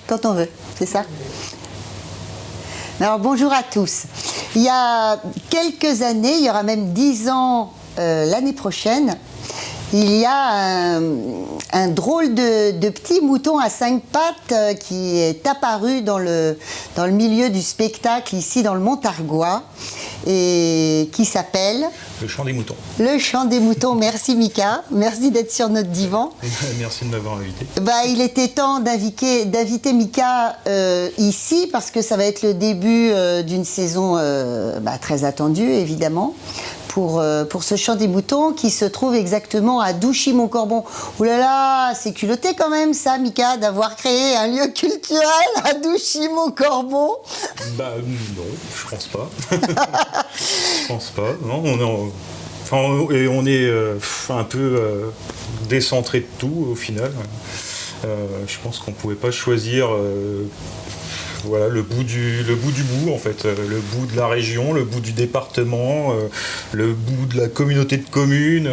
quand on veut, c'est ça? Alors bonjour à tous. Il y a quelques années, il y aura même 10 ans l'année prochaine, il y a un drôle de petit mouton à 5 pattes qui est apparu dans le milieu du spectacle ici dans le Montargois et qui s'appelle... Le chant des moutons. Le chant des moutons. Merci Mika, merci d'être sur notre divan. Merci de m'avoir invité. Il était temps d'inviter Mika ici parce que ça va être le début d'une saison très attendue évidemment. Pour ce chant des moutons qui se trouve exactement à Douchy-Montcorbon. Ouh là là, c'est culotté quand même ça, Mika, d'avoir créé un lieu culturel à Douchy-Montcorbon. Non, je pense pas. Je pense pas. Non, on est un peu décentré de tout au final. Je pense qu'on pouvait pas choisir. Voilà, le bout du bout en fait, le bout de la région, le bout du département, le bout de la communauté de communes,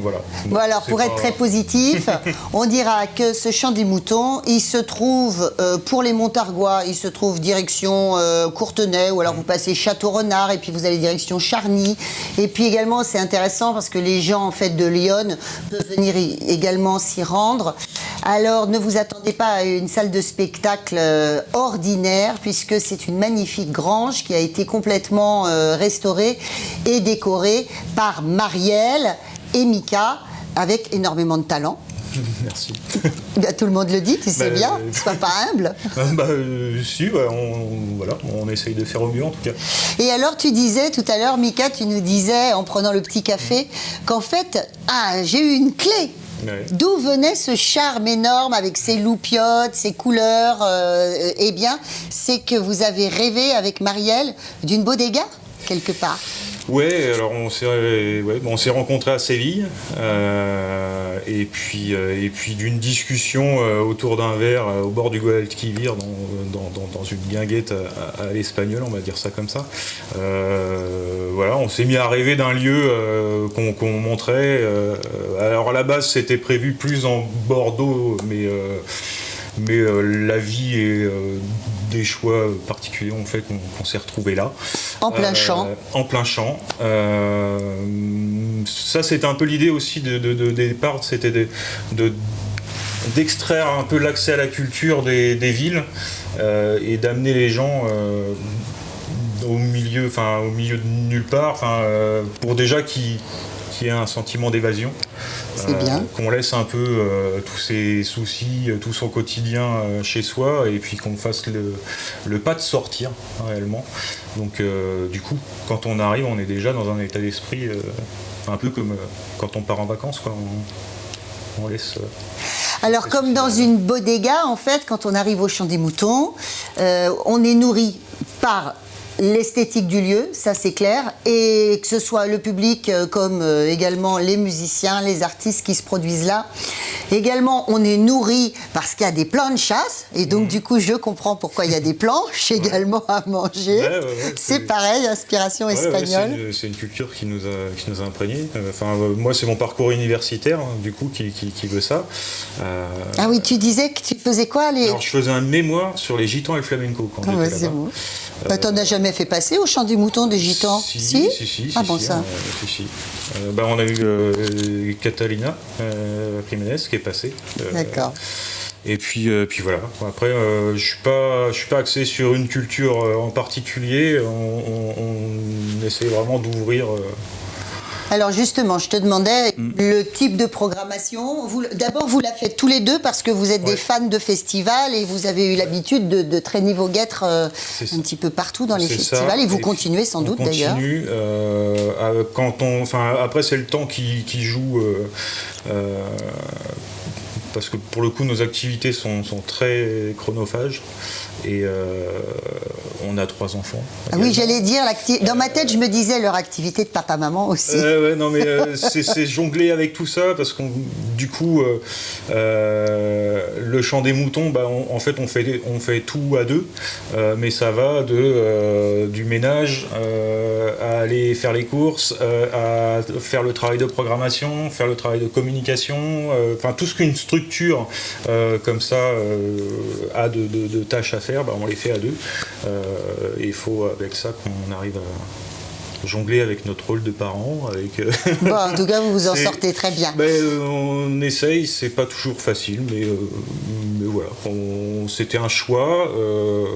voilà. Bon alors pour être très positif, on dira que ce chant des moutons, il se trouve pour les Montargois, il se trouve direction Courtenay ou alors vous passez Château-Renard et puis vous allez direction Charny. Et puis également c'est intéressant parce que les gens en fait de Lyon peuvent venir également s'y rendre. Alors ne vous attendez pas à une salle de spectacle ordinaire puisque c'est une magnifique grange qui a été complètement restaurée et décorée par Marielle et Mika avec énormément de talent. Merci. Tout le monde le dit, tu sais bien, sois pas humble. On essaye de faire au mieux en tout cas. Et alors tu disais tout à l'heure, Mika, tu nous disais en prenant le petit café qu'en fait, j'ai eu une clé. Ouais. D'où venait ce charme énorme avec ses loupiottes, ses couleurs Eh bien, c'est que vous avez rêvé avec Marielle d'une bodega, quelque part. Ouais, alors on s'est rencontrés à Séville et puis d'une discussion autour d'un verre au bord du Guadalquivir dans une guinguette à l'espagnol, on va dire ça comme ça. On s'est mis à rêver d'un lieu qu'on montrait. Alors à la base c'était prévu plus en Bordeaux, mais la vie et des choix particuliers ont fait qu'on s'est retrouvé là. En plein champ. En plein champ. Ça, c'était un peu l'idée aussi de départ, c'était d'extraire un peu l'accès à la culture des villes et d'amener les gens au milieu de nulle part, pour déjà qu'il y ait un sentiment d'évasion. C'est bien. Qu'on laisse un peu tous ses soucis, tout son quotidien chez soi et puis qu'on fasse le pas de sortir réellement. Donc du coup, quand on arrive, on est déjà dans un état d'esprit un peu comme quand on part en vacances, quoi. On laisse... Alors comme dans une bodega, en fait, quand on arrive au Chant des Moutons, on est nourri par l'esthétique du lieu, ça c'est clair, et que ce soit le public comme également les musiciens, les artistes qui se produisent là. Également, on est nourri parce qu'il y a des planchas, et donc du coup je comprends pourquoi il y a des planches également à manger. C'est pareil, inspiration espagnole. C'est une culture qui nous a imprégnés. Moi c'est mon parcours universitaire, du coup, qui veut ça. Ah oui, tu disais que tu faisais quoi Alors je faisais un mémoire sur les gitans et le flamenco quand j'étais là-bas. Bon. T'en as jamais fait passer au Chant des Moutons des gitans? Si. Ah bon, ça. On a eu Catalina Jiménez qui est passée. D'accord. Et puis voilà. Après, je suis pas axé sur une culture en particulier. On essaie vraiment d'ouvrir. Alors justement, je te demandais le type de programmation. D'abord, vous la faites tous les deux parce que vous êtes des fans de festivals et vous avez eu l'habitude de traîner vos guêtres un petit peu partout dans les festivals. Ça. Et vous continuez sans doute d'ailleurs. On continue. Après, c'est le temps qui joue. Parce que pour le coup, nos activités sont très chronophages et on a 3 enfants. Ah oui, j'allais dire, dans ma tête, je me disais leur activité de papa-maman aussi. C'est jongler avec tout ça parce qu'on, du coup, le chant des moutons, on fait tout à deux, mais ça va du ménage à aller faire les courses, à faire le travail de programmation, faire le travail de communication, tout ce qu'une structure structure comme ça a de tâches à faire, on les fait à deux. Et il faut avec ça qu'on arrive à jongler avec notre rôle de parent. Bon, en tout cas, vous vous en sortez très bien. On essaye, c'est pas toujours facile, mais voilà. C'était un choix,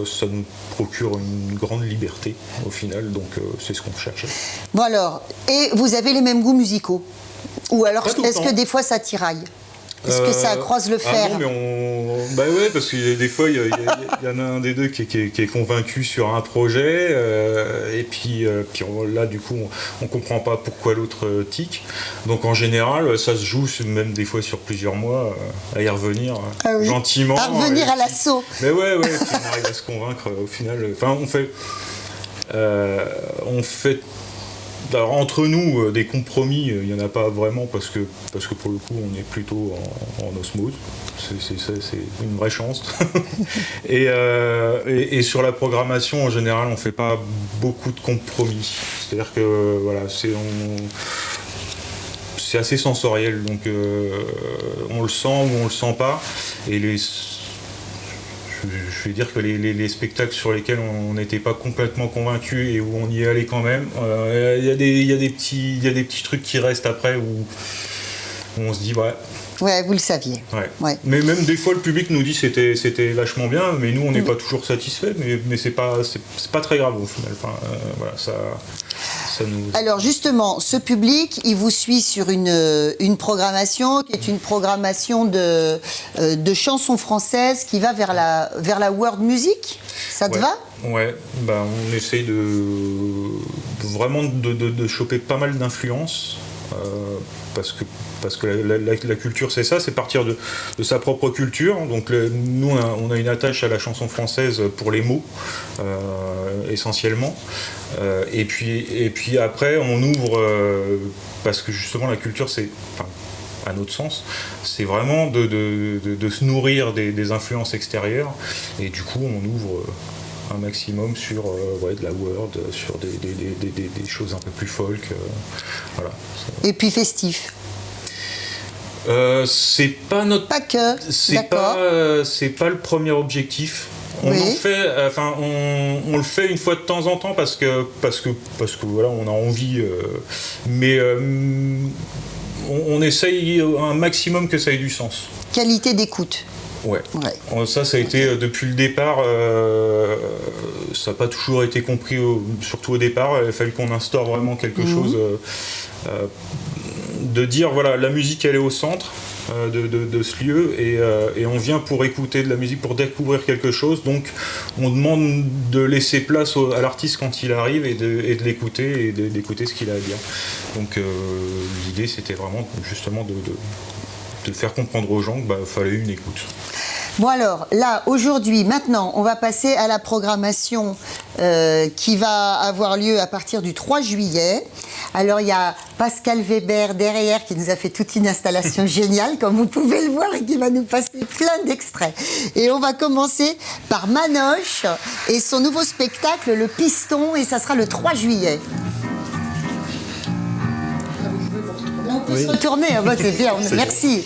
ça nous procure une grande liberté au final, donc c'est ce qu'on cherchait. Bon alors, et vous avez les mêmes goûts musicaux? Ou alors, est-ce que des fois ça tiraille? Est-ce que ça croise le fer? Ah non, mais ouais, parce que des fois, il y en a un des deux qui est convaincu sur un projet, et puis là, du coup, on comprend pas pourquoi l'autre tique. Donc, en général, ça se joue même des fois sur plusieurs mois, à y revenir gentiment. À revenir à l'assaut. Mais ouais, puis on arrive à se convaincre au final. Enfin, on fait alors, entre nous, des compromis, il n'y en a pas vraiment parce que pour le coup, on est plutôt en osmose. C'est une vraie chance. et sur la programmation, en général, on ne fait pas beaucoup de compromis. C'est-à-dire que voilà, c'est assez sensoriel, donc on le sent ou on le sent pas. Et je vais dire que les spectacles sur lesquels on n'était pas complètement convaincu et où on y allait quand même, il y a des petits trucs qui restent après où on se dit ouais. Ouais, vous le saviez. Ouais. Mais même des fois le public nous dit c'était vachement bien, mais nous on n'est pas toujours satisfait, mais c'est pas très grave au final. Enfin, voilà, ça nous... Alors justement, ce public, il vous suit sur une programmation qui est une programmation de chansons françaises qui va vers la world music. Ça te va? Ouais, on essaye vraiment de choper pas mal d'influences. Parce que la culture, c'est ça, c'est partir de sa propre culture. Donc nous, on a une attache à la chanson française pour les mots, essentiellement. Et puis après, on ouvre, parce que justement la culture, à notre sens, c'est vraiment de se nourrir des influences extérieures. Et du coup, on ouvre un maximum sur de la world, sur des choses un peu plus folk. Voilà. Et puis festif. C'est pas notre. Pas que. C'est pas le premier objectif. On en fait, on le fait une fois de temps en temps parce que voilà, on a envie. Mais on essaye un maximum que ça ait du sens. Qualité d'écoute. Ouais. Ça a été depuis le départ. Ça n'a pas toujours été compris, surtout au départ. Il a fallu qu'on instaure vraiment quelque chose. De dire voilà, la musique elle est au centre de ce lieu et on vient pour écouter de la musique, pour découvrir quelque chose, donc on demande de laisser place à l'artiste quand il arrive et de l'écouter et d'écouter ce qu'il a à dire. Donc l'idée c'était vraiment justement de faire comprendre aux gens qu'il fallait une écoute. Bon alors, là, aujourd'hui, maintenant, on va passer à la programmation qui va avoir lieu à partir du 3 juillet. Alors, il y a Pascal Weber derrière qui nous a fait toute une installation géniale, comme vous pouvez le voir, et qui va nous passer plein d'extraits. Et on va commencer par Manoche et son nouveau spectacle, Le Piston, et ça sera le 3 juillet. On peut se retourner, c'est bien, merci.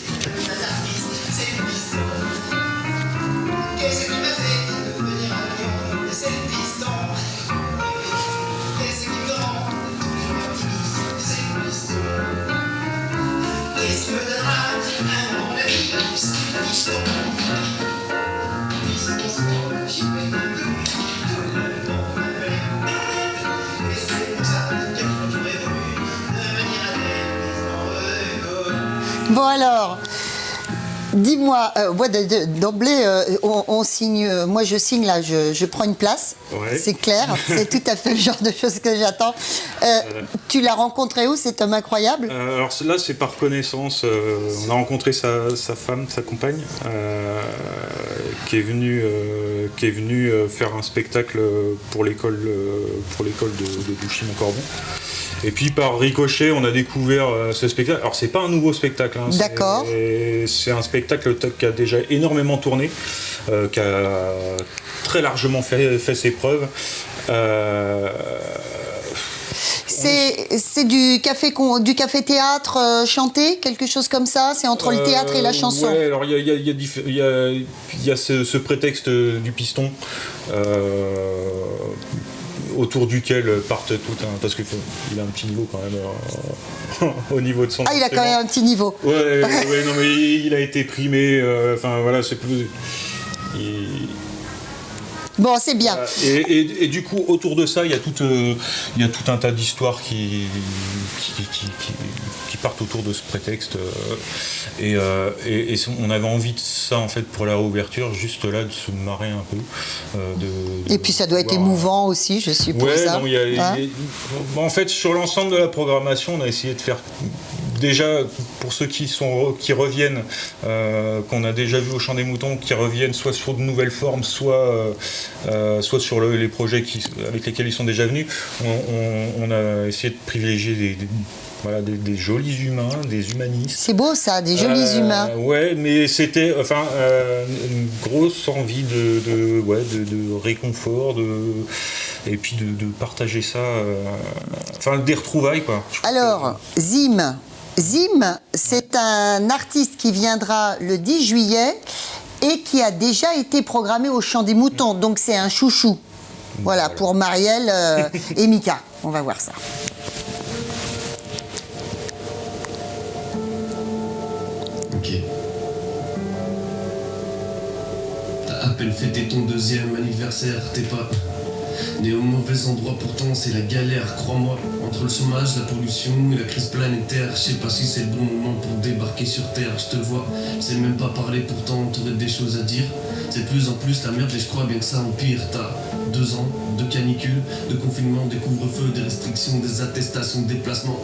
Bon alors, dis-moi, d'emblée, on signe, moi je signe là, je prends une place, c'est clair, c'est tout à fait le genre de choses que j'attends. Tu l'as rencontré où, cet homme incroyable? Alors là c'est par connaissance, on a rencontré sa femme, sa compagne, qui est venue faire un spectacle pour l'école de Bouchy-Montcorbon. Et puis par ricochet, on a découvert ce spectacle. Alors c'est pas un nouveau spectacle, hein. D'accord. C'est un spectacle qui a déjà énormément tourné, qui a très largement fait ses preuves. C'est du café-théâtre chanté, quelque chose comme ça? C'est entre le théâtre et la chanson? Ouais, alors il y a ce prétexte du piston. Autour duquel partent tout un... Parce qu'il a un petit niveau quand même au niveau de son il a quand même un petit niveau. Ouais, non mais il a été primé, enfin voilà, c'est plus... Bon, c'est bien. Et du coup, autour de ça, il y a tout un tas d'histoires qui partent autour de ce prétexte. Et on avait envie de ça, en fait, pour la réouverture, juste là, de se marrer un peu. Et puis, ça doit être émouvant aussi, je suppose. Ouais, non, en fait, sur l'ensemble de la programmation, on a essayé de faire... Déjà, pour ceux qui reviennent, qu'on a déjà vu au Chant des Moutons, qui reviennent soit sur de nouvelles formes, soit sur les projets avec lesquels ils sont déjà venus, on a essayé de privilégier des jolis humains, des humanistes. C'est beau ça, des jolis humains. Ouais, mais c'était une grosse envie de réconfort, et puis de partager ça, des retrouvailles quoi. Alors, Zim, c'est un artiste qui viendra le 10 juillet et qui a déjà été programmé au Chant des Moutons, donc c'est un chouchou. Voilà, pour Marielle et Mika. On va voir ça. Ok. T'as à peine fêté ton 2e anniversaire, t'es pas né au mauvais endroit, pourtant c'est la galère, crois-moi. Entre le chômage, la pollution et la crise planétaire, je sais pas si c'est le bon moment pour débarquer sur Terre. Je te vois, je sais même pas parler, pourtant t'aurais des choses à dire. C'est de plus en plus la merde et je crois bien que ça empire. T'as 2 ans de canicule, de confinement, des couvre-feux, des restrictions, des attestations, des déplacements.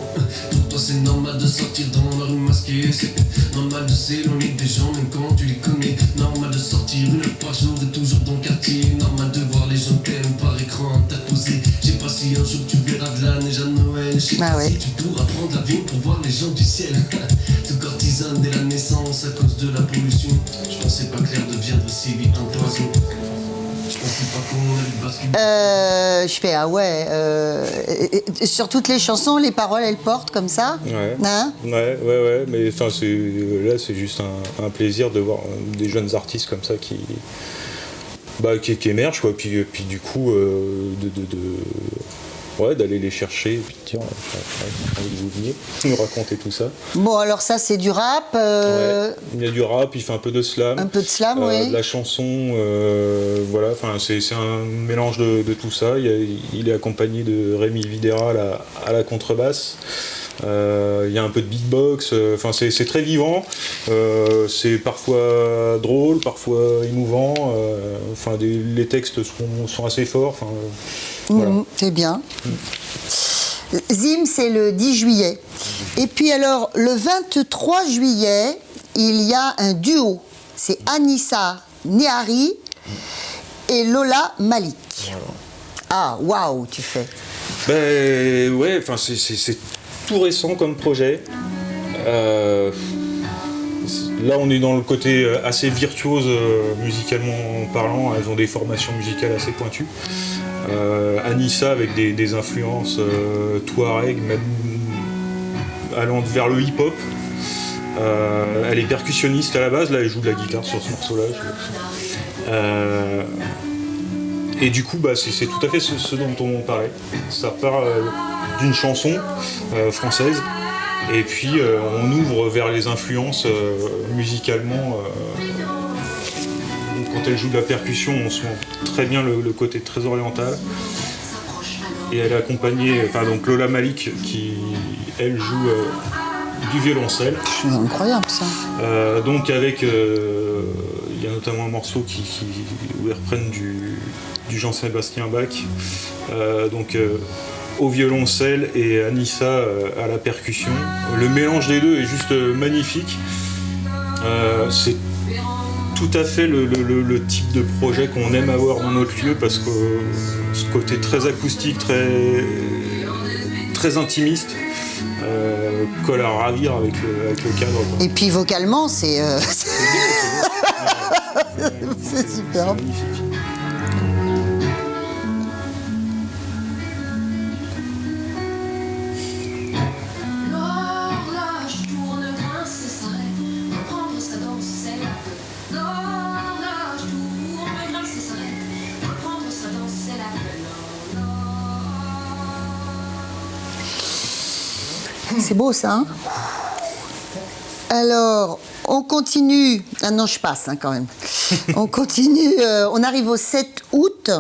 Pour toi c'est normal de sortir dans la rue masquée, c'est normal de s'éloigner des gens même quand tu les connais. Normal de sortir 1 heure par jour et toujours dans le quartier. Normal de voir les gens t'aiment par écran interposé. Je sais pas si un jour tu verras de la neige à Noël. Je sais pas si tu pourras prendre l'avion pour voir les gens du ciel. Te cortisone dès la naissance à cause de la pollution. Je pensais pas clair de viendre si vite un poison. Je fais sur toutes les chansons, les paroles elles portent comme ça. Ouais. Hein? Ouais, mais là c'est juste un plaisir de voir des jeunes artistes comme ça qui émergent quoi. Puis du coup d'aller les chercher, et puis tiens, j'ai envie de vous venir, nous raconter tout ça. Bon, alors ça, c'est du rap. Ouais, il y a du rap, il fait un peu de slam. Un peu de slam, oui. De la chanson, c'est un mélange de tout ça. Il est accompagné de Rémi Videra à la contrebasse. Il y a un peu de beatbox, c'est très vivant, c'est parfois drôle, parfois émouvant, les textes sont assez forts. Voilà. C'est bien. Zim, c'est le 10 juillet. Et puis alors, le 23 juillet, il y a un duo. C'est Anissa Nehari et Lola Malik. Voilà. Ah, waouh, tu fais. C'est tout récent comme projet. Là, on est dans le côté assez virtuose musicalement parlant. Elles ont des formations musicales assez pointues. Anissa avec des influences touareg, même allant vers le hip-hop. Elle est percussionniste à la base, là elle joue de la guitare sur ce morceau-là. Et du coup, c'est tout à fait ce dont on parlait. Ça part d'une chanson française, et puis on ouvre vers les influences musicalement. Quand elle joue de la percussion, on sent très bien le côté très oriental. Et elle est accompagnée, donc Lola Malik, qui elle joue du violoncelle. C'est incroyable ça. Donc avec, il y a notamment un morceau où ils reprennent du Jean-Sébastien Bach. Au violoncelle et Anissa à la percussion. Le mélange des deux est juste magnifique. C'est tout à fait le type de projet qu'on aime avoir dans notre lieu, parce que ce côté très acoustique, très intimiste, colle à ravir avec le cadre. Quoi. Et puis vocalement, c'est c'est super. Magnifique. C'est beau ça, hein? Alors, on continue. Ah non, je passe quand même. On continue. On arrive au 7 août.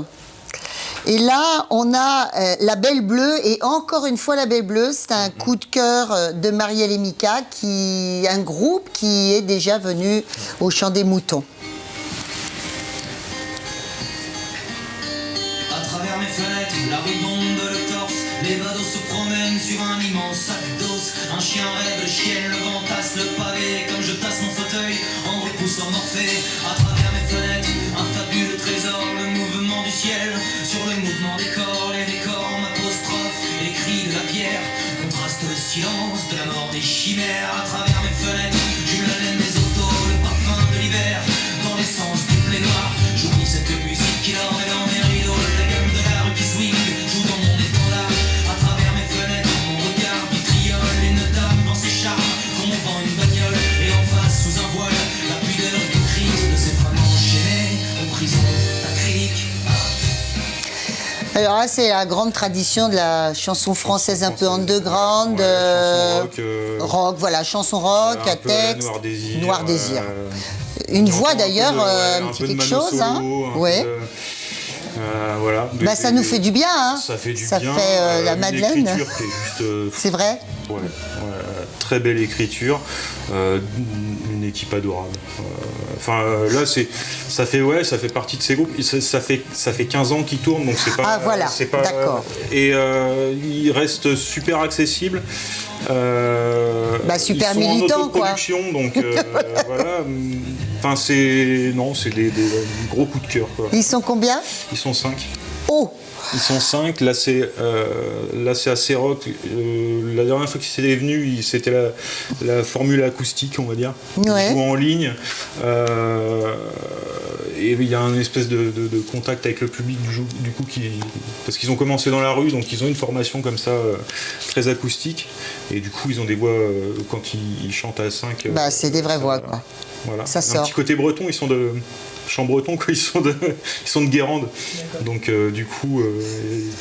Et là, on a La Belle Bleue. Et encore une fois, La Belle Bleue, c'est un coup de cœur de Marielle et Mika, un groupe qui est déjà venu au Chant des Moutons. À travers mes fenêtres, la rue bombe le torse. Les badauds se promènent sur un immense sac d'os. Un chien rêve, le chien, le vent tasse le pavé. Comme je tasse mon fauteuil en repoussant Morphée. À travers mes fenêtres, un fabuleux trésor. Le mouvement du ciel sur le mouvement des corps. Les décors, m'apostrophe et les cris de la pierre. Contraste le silence de la mort des chimères. À travers mes fenêtres, j'eus la laine des autos. Le parfum de l'hiver dans l'essence du blé noir. J'oublie cette musique qui dort dans mes rideaux. La gamme de la rue qui swing joue dans mon étendard. À travers mes fenêtres, mon regard vitriole. Une dame dans ses charmes, comme on vend une bagnole. Et en face, sous un voile, la pudeur hypocrite de ces femmes enchaînées aux prisons acryliques. Alors là, c'est la grande tradition de la chanson française un peu underground. Chanson rock. Rock, voilà, chanson rock, Un à peu à la texte. Noir Désir. Une on voix entend d'ailleurs, un un peu petit de quelque Mano chose. Solo, Hein. un Ouais. peu voilà. Bah, ça nous fait du bien. Hein. Ça fait du ça bien. fait la une Madeleine. écriture qui est juste C'est vrai. ouais, très belle écriture, une équipe adorable. Enfin là ça fait partie de ces groupes. Ça fait 15 ans qu'ils tournent, donc c'est pas. Ah voilà, c'est pas, d'accord. Et il reste super accessible. Super ils sont militant, en autoproduction, donc voilà. Enfin c'est des gros coups de cœur, quoi. Ils sont combien? Ils sont 5. Oh. Ils sont 5, là c'est assez rock. La dernière fois qu'ils étaient venus, c'était la formule acoustique, on va dire. Ouais. Ils jouent en ligne. Et il y a une espèce de contact avec le public du coup parce qu'ils ont commencé dans la rue, donc ils ont une formation comme ça très acoustique. Et du coup ils ont des voix quand ils chantent à 5. C'est des vraies voix, quoi. Voilà. Ça sort. Un petit côté breton, ils sont de Chambreton, quoi, ils sont de Guérande. Donc du coup,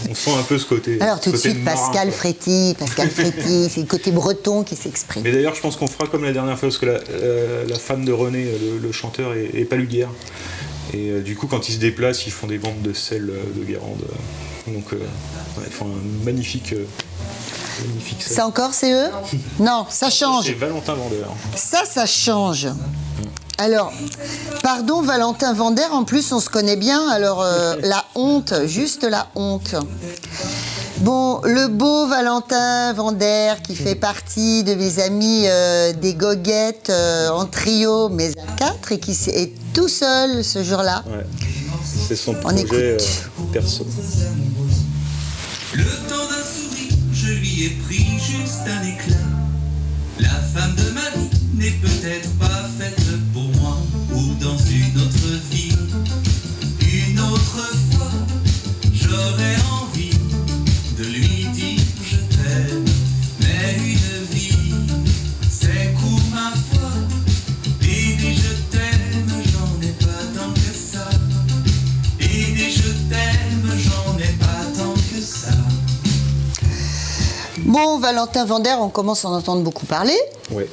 on sent un peu ce côté. Alors tout de côté suite, marin, Pascal quoi. Fréty, c'est le côté breton qui s'exprime. Mais d'ailleurs, je pense qu'on fera comme la dernière fois, parce que la femme de René, le chanteur, est paludière. Et du coup, quand ils se déplacent, ils font des ventes de sel de Guérande. Donc, ils font un magnifique sel. Ça encore, c'est eux? Non, ça change. C'est Valentin Vendeur. Ça change. Alors, pardon Valentin Vander, en plus on se connaît bien, alors la honte, juste la honte. Bon, le beau Valentin Vander qui fait partie de mes amis des Goguettes en trio, mais à 4 et qui est tout seul ce jour-là. Ouais. C'est son On projet écoute. perso. Le temps d'un sourire, je lui ai pris juste un éclat. La femme de ma vie n'est peut-être pas faite pour moi, ou dans une autre vie. Une autre fois, j'aurais envie de lui dire je t'aime. Mais une vie, c'est court ma foi. Et des je t'aime, j'en ai pas tant que ça. Et des je t'aime, j'en ai pas tant que ça. Bon, Valentin Vander, on commence à en entendre beaucoup parler. Ouais.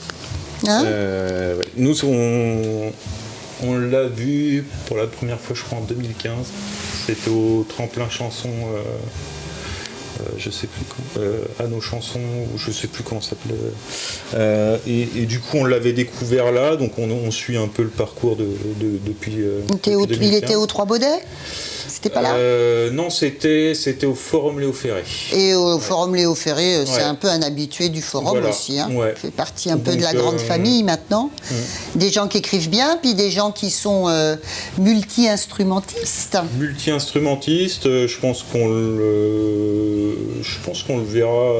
Hein Ouais. Nous, on l'a vu pour la première fois, je crois, en 2015. C'était au tremplin chanson, je sais plus comment, à nos chansons, ou je sais plus comment ça s'appelait. Et du coup, on l'avait découvert là, donc on suit un peu le parcours depuis. Il était aux Trois Baudets? C'était pas là? Non, c'était au Forum Léo Ferré. Et au Forum Léo Ferré, c'est Ouais. un peu un habitué du Forum Voilà. aussi. Hein. Ouais. Il fait partie un peu Donc, de la grande famille maintenant. Des gens qui écrivent bien, puis des gens qui sont multi-instrumentistes. Multi-instrumentiste, je pense qu'on le verra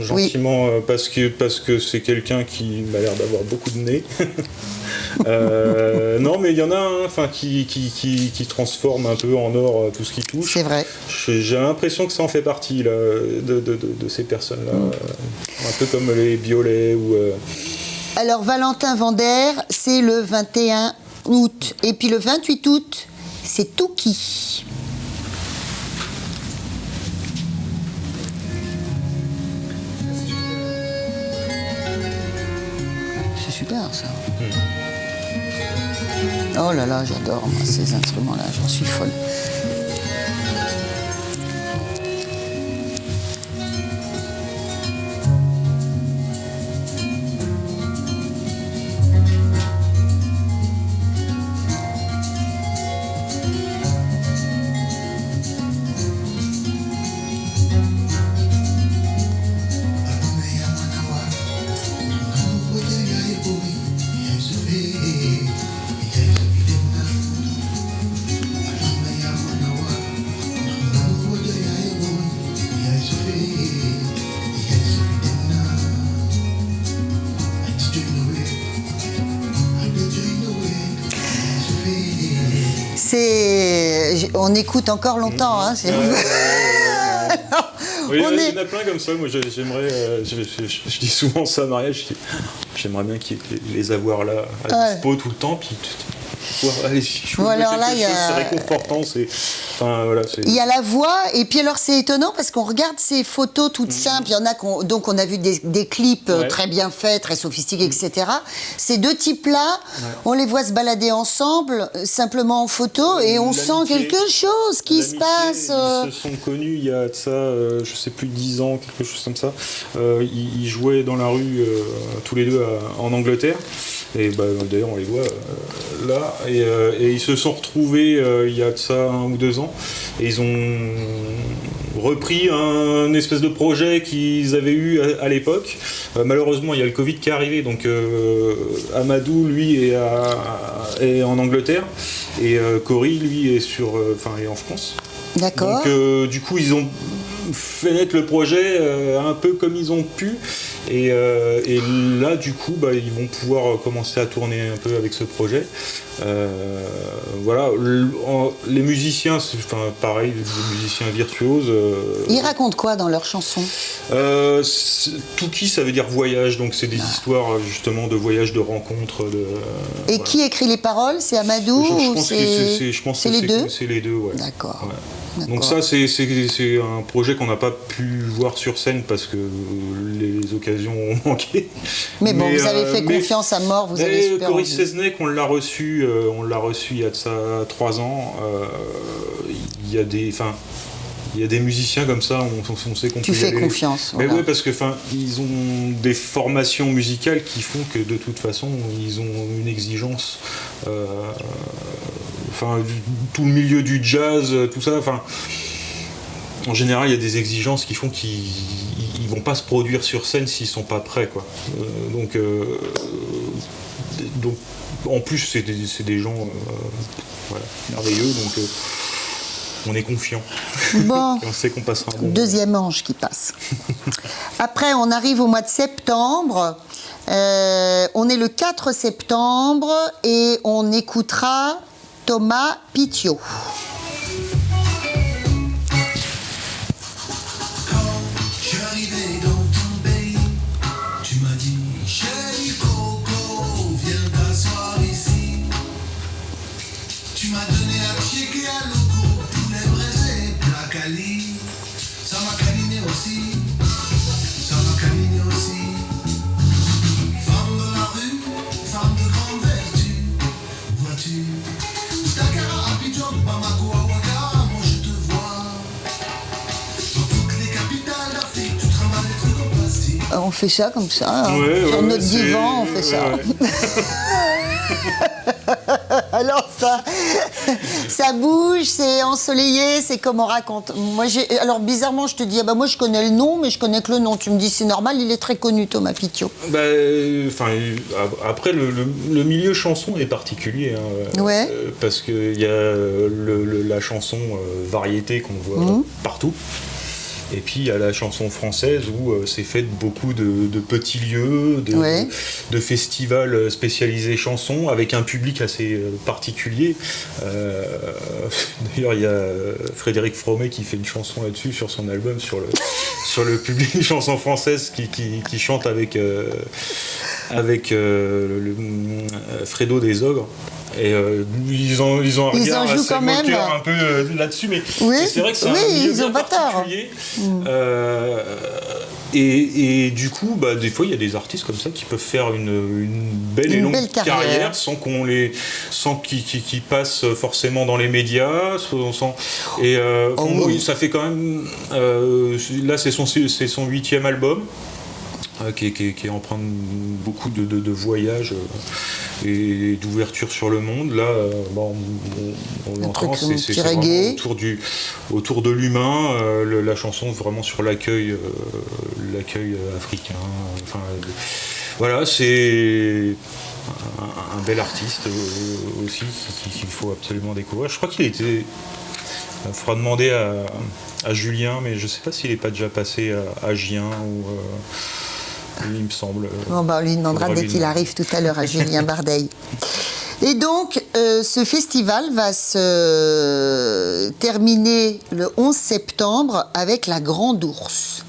gentiment parce que c'est quelqu'un qui m'a l'air d'avoir beaucoup de nez. Non, mais il y en a un, enfin, qui transforme un peu en or tout ce qui touche. C'est vrai. J'ai l'impression que ça en fait partie là, de ces personnes-là, un peu comme les Biolay ou. Alors, Valentin Vander, c'est le 21 août. Et puis le 28 août, c'est Touki. super ça. Oh là là, j'adore moi, ces instruments-là, j'en suis folle. On écoute encore longtemps, hein, c'est... Oui, il y en a plein comme ça. Moi, j'aimerais. Je dis souvent ça à mariage. J'aimerais bien les avoir là à dispo tout le temps. Puis aller jouer alors là, c'est réconfortant. Voilà, il y a la voix, et puis alors c'est étonnant parce qu'on regarde ces photos toutes simples. Il y en a donc on a vu des clips très bien faits, très sophistiqués, etc. Ces deux types-là, on les voit se balader ensemble, simplement en photo, et on sent quelque chose qui se passe. Ils se sont connus il y a de ça, je sais plus, 10 ans, quelque chose comme ça. Ils jouaient dans la rue tous les deux en Angleterre. Et d'ailleurs on les voit là, et ils se sont retrouvés il y a de ça 1 ou 2 ans, et ils ont repris un espèce de projet qu'ils avaient eu à l'époque. Malheureusement il y a le Covid qui est arrivé, donc Amadou lui est en Angleterre, et Cory lui est est en France. D'accord. Donc du coup ils ont fait naître le projet un peu comme ils ont pu, et là du coup ils vont pouvoir commencer à tourner un peu avec ce projet. Voilà, les musiciens, pareil, des musiciens virtuoses. Ils racontent quoi dans leurs chansons? Touki, ça veut dire voyage, donc c'est des histoires justement de voyage, de rencontres. Et voilà. Qui écrit les paroles? C'est Amadou je pense que les deux? C'est les deux, ouais. D'accord. Ouais. Donc ça, c'est un projet qu'on n'a pas pu voir sur scène parce que les occasions ont manqué. Mais bon, vous avez fait confiance à mort, vous avez super Cory envie. Cesnec, on l'a reçu il y a de ça 3 ans. Il y a des musiciens comme ça, on sait qu'on peut y aller. Tu fais confiance. Mais voilà. Oui, parce que ils ont des formations musicales qui font que de toute façon, ils ont une exigence. Tout le milieu du jazz, tout ça. En général, il y a des exigences qui font qu'ils vont pas se produire sur scène s'ils sont pas prêts, quoi. Donc, en plus, c'est des gens merveilleux, donc on est confiant. Bon, et on sait qu'on passera un bon deuxième ange qui passe. Après, on arrive au mois de septembre. On est le 4 septembre et on écoutera Thomas Pitiot. On fait ça comme ça, sur notre divan, on fait ça. Alors ça bouge, c'est ensoleillé, c'est comme on raconte. Alors bizarrement, je te dis, moi je connais le nom, mais je connais que le nom. Tu me dis, c'est normal, il est très connu, Thomas Pitiot. Après, le milieu chanson est particulier, parce qu'il y a la chanson variété qu'on voit partout. Et puis il y a la chanson française où c'est fait beaucoup de petits lieux, de festivals spécialisés chansons avec un public assez particulier. D'ailleurs il y a Frédéric Fromet qui fait une chanson là-dessus sur son album sur le public chanson française qui chante avec Fredo des Ogres. Et ils ont un regard en jouent assez quand même. moqueur un peu là-dessus, mais Oui, c'est vrai que c'est oui, un milieu ils ont bien pas tort. particulier. Et du coup, des fois, il y a des artistes comme ça qui peuvent faire une belle et longue belle carrière. sans qu'ils passent forcément dans les médias. Oui. Ça fait quand même. Là, c'est son 8e album. Qui est empreint de beaucoup de voyages et d'ouverture sur le monde. Là, on l'entend, c'est vraiment autour de l'humain, la chanson vraiment sur l'accueil africain. Enfin, voilà, c'est un bel artiste aussi qu'il faut absolument découvrir. Je crois qu'il était... Il faudra demander à Julien, mais je ne sais pas s'il n'est pas déjà passé à Gien ou... il me semble. Bon, on lui demandera dès qu'il arrive tout à l'heure à Julien Bardeil. Et donc, ce festival va se terminer le 11 septembre avec la Grande Ourse.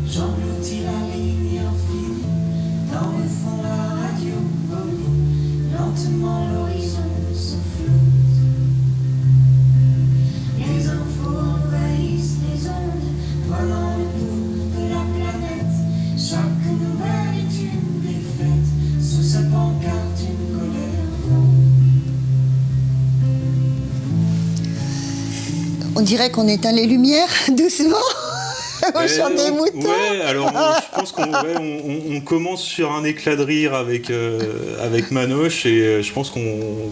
J'engloutis la ligne infinie, dans le fond la radio vomit, lentement l'horizon se flotte. Les infos envahissent les ondes, prenant le pouls de la planète. Chaque nouvelle est une défaite, sous sa pancarte une colère ronde. On dirait qu'on éteint les lumières, doucement. Au chant des moutons. Ouais, alors je pense qu'on commence sur un éclat de rire avec Manoche et je pense qu'on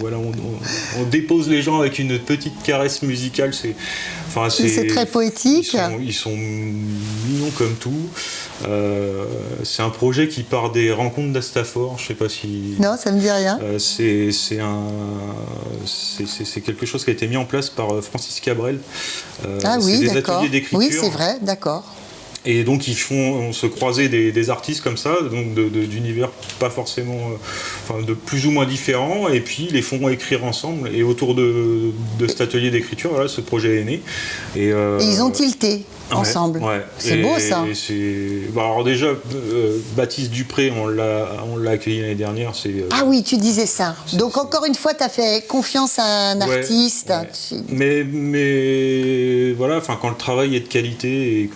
dépose les gens avec une petite caresse musicale. C'est très poétique. Ils sont mignons comme tout. C'est un projet qui part des rencontres d'Astafor. Je sais pas si. Non, ça me dit rien. C'est quelque chose qui a été mis en place par Francis Cabrel. Ah oui, c'est des d'accord. ateliers d'écriture. Oui, c'est vrai, d'accord. Et donc ils font se croiser des artistes comme ça, donc d'univers pas forcément, de plus ou moins différents, et puis ils les font écrire ensemble. Et autour de cet atelier d'écriture, voilà, ce projet est né. Et ils ont tilté ensemble. Ouais. C'est beau ça. Alors déjà, Baptiste Dupré, on l'a accueilli l'année dernière. Ah oui, tu disais ça. Donc encore une fois, tu as fait confiance à un artiste. Ouais. Mais voilà, quand le travail est de qualité et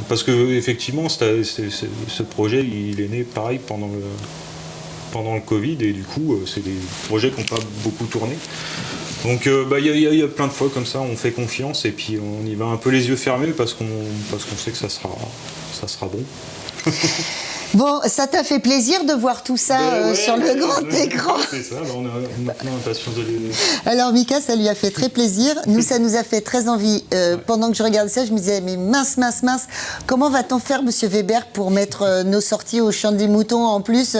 parce que effectivement, ce projet, il est né pareil pendant le Covid et du coup, c'est des projets qui n'ont pas beaucoup tourné. Donc il y a plein de fois comme ça, on fait confiance et puis on y va un peu les yeux fermés parce qu'on sait que ça sera bon. Bon, ça t'a fait plaisir de voir tout ça sur le grand écran. C'est ça, on a plein d'impatience de les... Alors Mika, ça lui a fait très plaisir. Nous, ça nous a fait très envie. Pendant que je regardais ça, je me disais, mais mince, comment va-t-on faire, Monsieur Weber, pour mettre nos sorties au Chant des Moutons en plus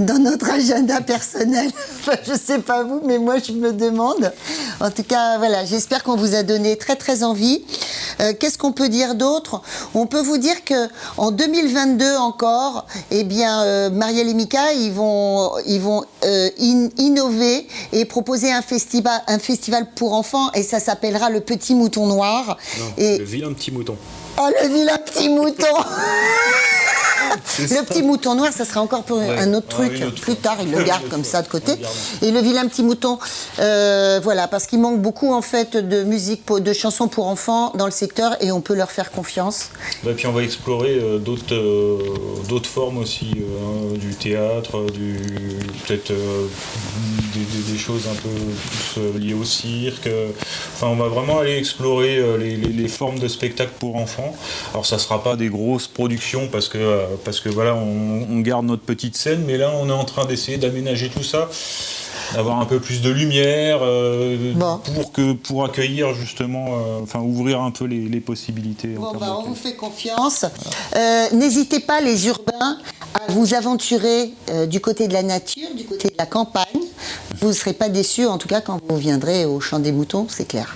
dans notre agenda personnel? Je sais pas vous, mais moi, je me demande. En tout cas, voilà, j'espère qu'on vous a donné très, très envie. Qu'est-ce qu'on peut dire d'autre? On peut vous dire qu'en 2022 encore, eh bien, Marielle et Mika, ils vont innover et proposer un festival pour enfants, et ça s'appellera le Petit Mouton Noir. Non, et... le vilain petit mouton. Oh, le vilain petit mouton. Le petit mouton noir, ça sera encore pour un autre truc. Plus tard, il le garde comme ça de côté. Et le vilain petit mouton, voilà, parce qu'il manque beaucoup en fait de musique, de chansons pour enfants dans le secteur, et on peut leur faire confiance. Et puis on va explorer d'autres formes aussi, du théâtre, peut-être des choses un peu plus liées au cirque. On va vraiment aller explorer les formes de spectacles pour enfants. Alors ça sera pas des grosses productions parce que voilà, on garde notre petite scène, mais là on est en train d'essayer d'aménager tout ça, d'avoir un peu plus de lumière pour accueillir justement, ouvrir un peu les possibilités. On vous fait confiance. N'hésitez pas, les urbains, à vous aventurer du côté de la nature, du côté de la campagne. Vous ne serez pas déçus, en tout cas, quand vous viendrez au Chant des Moutons, c'est clair.